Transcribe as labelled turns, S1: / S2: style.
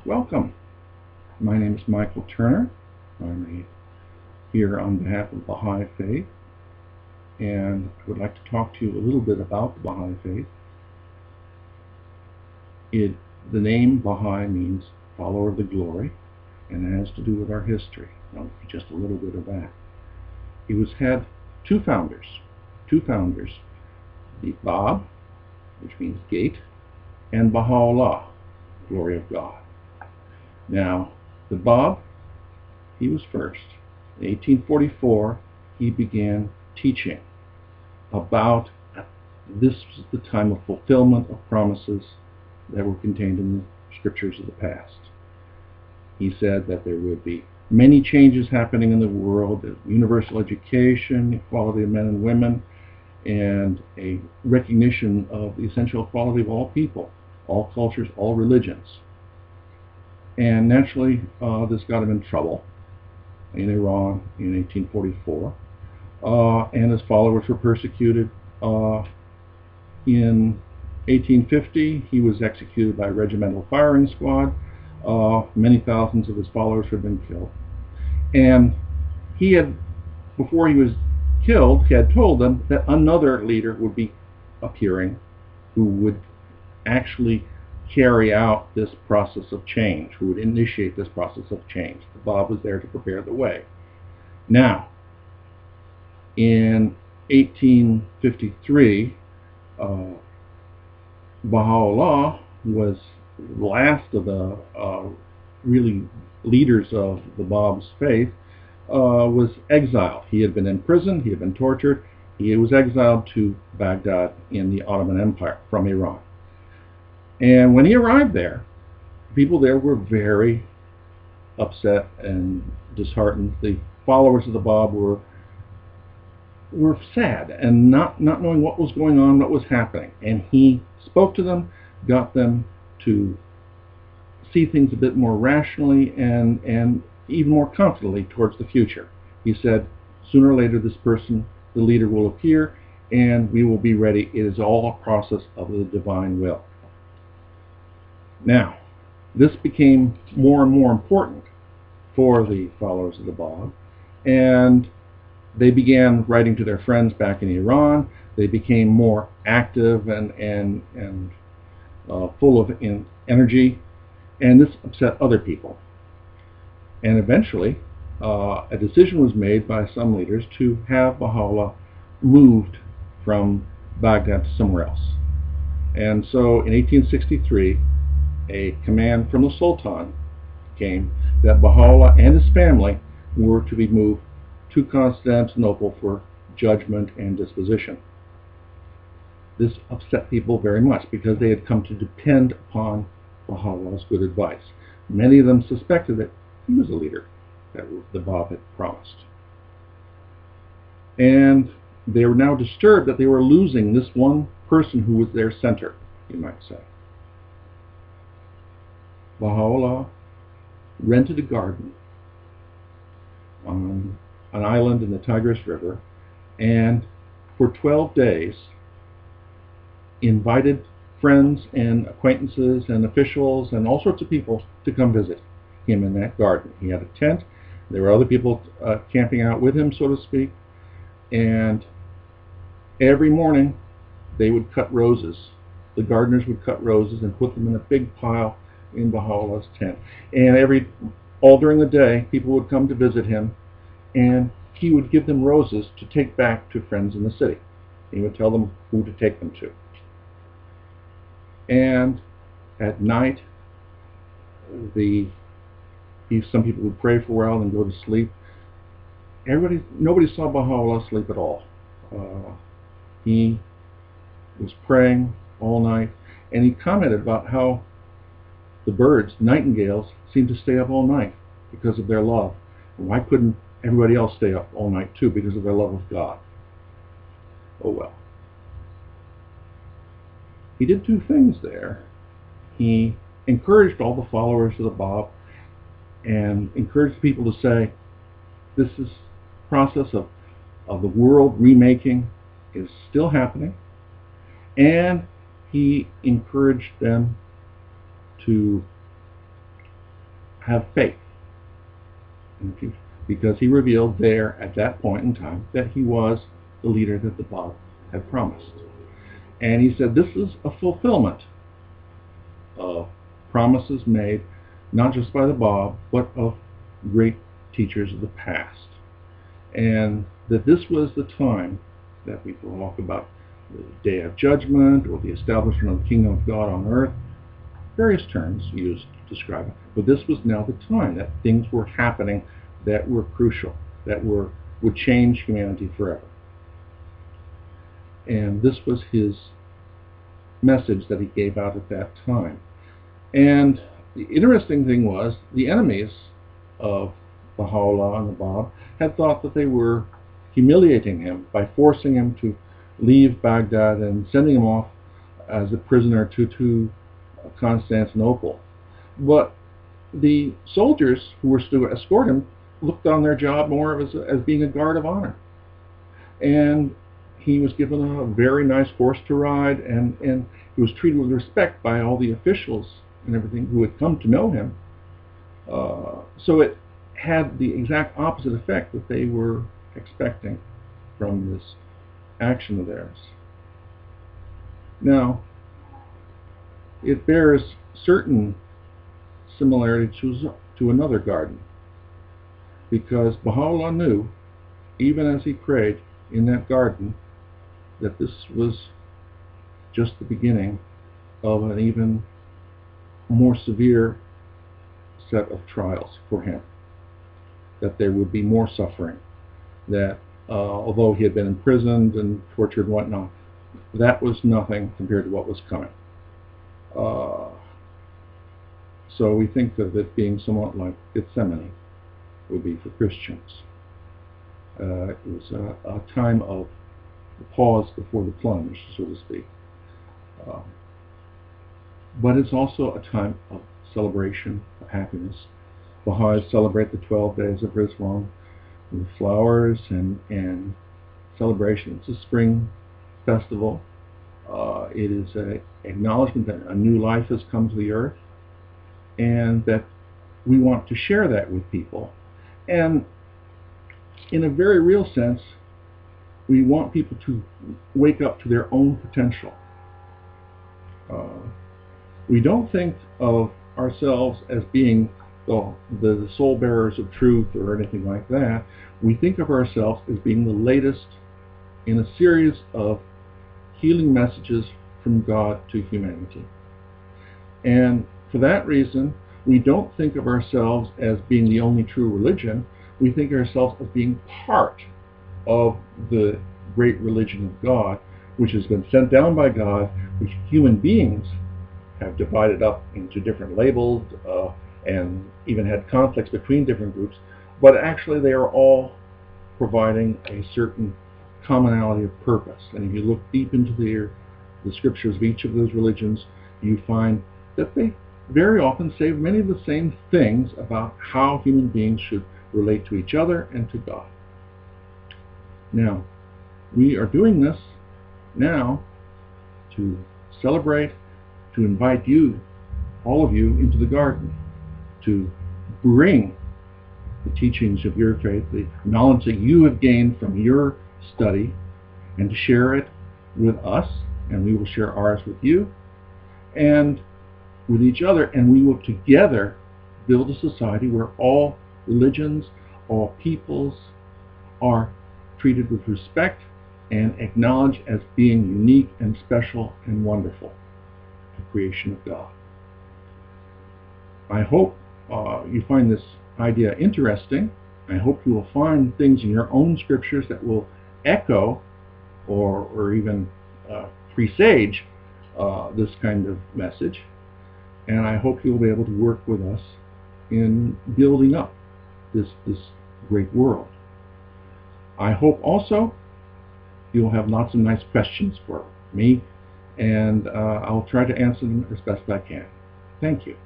S1: Welcome. My name is Michael Turner. I'm here on behalf of Baha'i Faith, and I would like to talk to you a little bit about the Baha'i Faith. The name Baha'i means follower of the glory, and it has to do with our history. Now, just a little bit of that. It had two founders, the Bab, which means gate, and Baha'u'llah, glory of God. Now, the Bab, he was first. In 1844, he began teaching about this was the time of fulfillment of promises that were contained in the scriptures of the past. He said that there would be many changes happening in the world, universal education, equality of men and women, and a recognition of the essential equality of all people, all cultures, all religions. And naturally, this got him in trouble in Iran in 1844, and his followers were persecuted. In 1850, he was executed by a regimental firing squad. Many thousands of his followers had been killed. And before he was killed, he had told them that another leader would be appearing who would actually carry out this process of change, who would initiate this process of change. The Bab was there to prepare the way. Now, in 1853, Baha'u'llah was the last of the really leaders of the Bab's faith, was exiled. He had been imprisoned, he had been tortured, he was exiled to Baghdad in the Ottoman Empire from Iran. And when he arrived there, people there were very upset and disheartened. The followers of the Bab were sad and not knowing what was going on, what was happening. And he spoke to them, got them to see things a bit more rationally and even more confidently towards the future. He said, sooner or later this person, the leader, will appear and we will be ready. It is all a process of the divine will. Now, this became more and more important for the followers of the Bab, and they began writing to their friends back in Iran. They became more active and full of energy, and this upset other people. And eventually, a decision was made by some leaders to have Baha'u'llah moved from Baghdad to somewhere else. And so in 1863, a command from the Sultan came that Baha'u'llah and his family were to be moved to Constantinople for judgment and disposition. This upset people very much because they had come to depend upon Baha'u'llah's good advice. Many of them suspected that he was a leader that the Bab had promised. And they were now disturbed that they were losing this one person who was their center, you might say. Baha'u'llah rented a garden on an island in the Tigris River, and for 12 days invited friends and acquaintances and officials and all sorts of people to come visit him in that garden. He had a tent. There were other people camping out with him, so to speak, and every morning they would cut roses. The gardeners would cut roses and put them in a big pile in Baha'u'llah's tent. And all during the day, people would come to visit him, and he would give them roses to take back to friends in the city. He would tell them who to take them to. And at night, some people would pray for a while and go to sleep. Nobody saw Baha'u'llah sleep at all. He was praying all night, and he commented about how the birds, nightingales, seemed to stay up all night because of their love. And why couldn't everybody else stay up all night too because of their love of God? Oh well. He did two things there. He encouraged all the followers of the Bab and encouraged people to say, this is process of the world remaking is still happening. And he encouraged them to have faith in the future, because he revealed there at that point in time that he was the leader that the Bab had promised. And he said this is a fulfillment of promises made not just by the Bab, but of great teachers of the past. And that this was the time that we talk about the day of judgment or the establishment of the kingdom of God on earth, various terms used to describe it. But this was now the time that things were happening that were crucial, that would change humanity forever. And this was his message that he gave out at that time. And the interesting thing was, the enemies of Baha'u'llah and the Bab had thought that they were humiliating him by forcing him to leave Baghdad and sending him off as a prisoner to Constantinople. But the soldiers who were to escort him looked on their job more as being a guard of honor. And he was given a very nice horse to ride, and he was treated with respect by all the officials and everything who had come to know him. So it had the exact opposite effect that they were expecting from this action of theirs. Now, it bears certain similarity to another garden, because Baha'u'llah knew, even as he prayed in that garden, that this was just the beginning of an even more severe set of trials for him, that there would be more suffering, that although he had been imprisoned and tortured and whatnot, that was nothing compared to what was coming. So we think of it being somewhat like Gethsemane would be for Christians. It was a time of pause before the plunge, so to speak. But it's also a time of celebration, of happiness. Baha'is celebrate the 12 days of Rizwan with flowers and celebration. It's a spring festival. It is an acknowledgement that a new life has come to the earth, and that we want to share that with people. And in a very real sense, we want people to wake up to their own potential. We don't think of ourselves as being the soul bearers of truth or anything like that. We think of ourselves as being the latest in a series of healing messages from God to humanity. And for that reason, we don't think of ourselves as being the only true religion. We think of ourselves as being part of the great religion of God, which has been sent down by God, which human beings have divided up into different labels and even had conflicts between different groups, but actually they are all providing a certain commonality of purpose. And if you look deep into the scriptures of each of those religions, you find that they very often say many of the same things about how human beings should relate to each other and to God. Now, we are doing this now to celebrate, to invite you, all of you, into the garden, to bring the teachings of your faith, the knowledge that you have gained from your study, and to share it with us, and we will share ours with you, and with each other, and we will together build a society where all religions, all peoples are treated with respect and acknowledged as being unique and special and wonderful, the creation of God. I hope you find this idea interesting. I hope you will find things in your own scriptures that will echo or even presage this kind of message. And I hope you'll be able to work with us in building up this great world. I hope also you'll have lots of nice questions for me, and I'll try to answer them as best I can. Thank you.